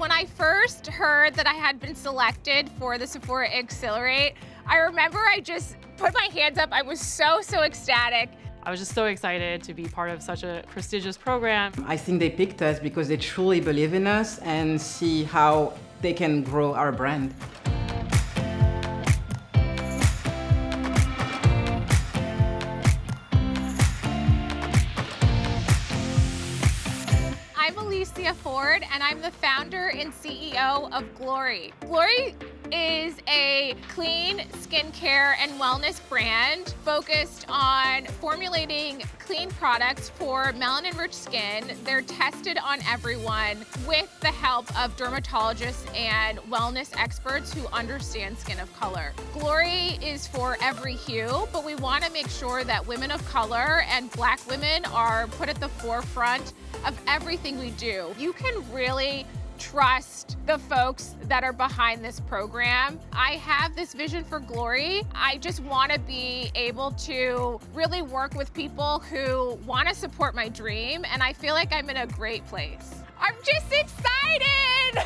when I first heard that I had been selected for the Sephora Accelerate, I remember I just put my hands up. I was so ecstatic. I was just so excited to be part of such a prestigious program. I think they picked us because they truly believe in us and see how they can grow our brand. I'm Alisia Ford, and I'm the founder and CEO of Glory. Glory is a clean skincare and wellness brand focused on formulating clean products for melanin-rich skin. They're tested on everyone with the help of dermatologists and wellness experts who understand skin of color. Glory is for every hue, but we want to make sure that women of color and Black women are put at the forefront of everything we do. You can really trust the folks that are behind this program. I have this vision for Glory. I just want to be able to really work with people who want to support my dream, and I feel like I'm in a great place. I'm just excited!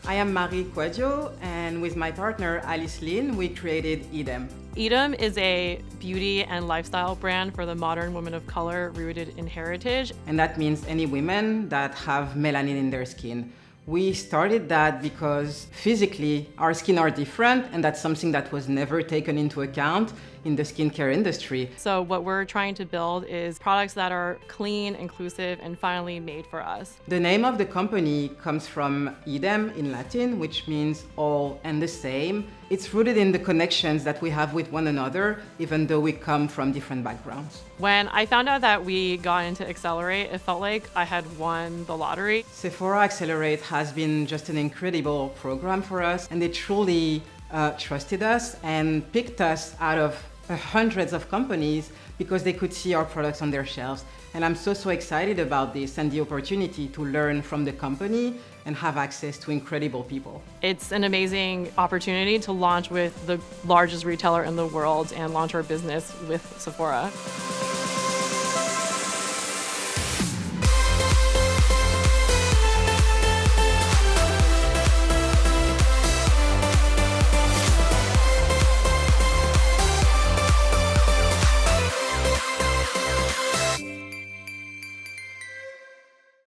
I am Kouadio, and with my partner Alice Lynn, we created EADEM. EADEM is a beauty and lifestyle brand for the modern woman of color rooted in heritage. And that means any women that have melanin in their skin. We started that because physically our skin are different, and that's something that was never taken into account in the skincare industry. So what we're trying to build is products that are clean, inclusive, and finally made for us. The name of the company comes from EADEM in Latin, which means all and the same. It's rooted in the connections that we have with one another, even though we come from different backgrounds. When I found out that we got into Accelerate, it felt like I had won the lottery. Sephora Accelerate has been just an incredible program for us, and they truly trusted us and picked us out of hundreds of companies because they could see our products on their shelves. And I'm so excited about this and the opportunity to learn from the company and have access to incredible people. It's an amazing opportunity to launch with the largest retailer in the world and launch our business with Sephora.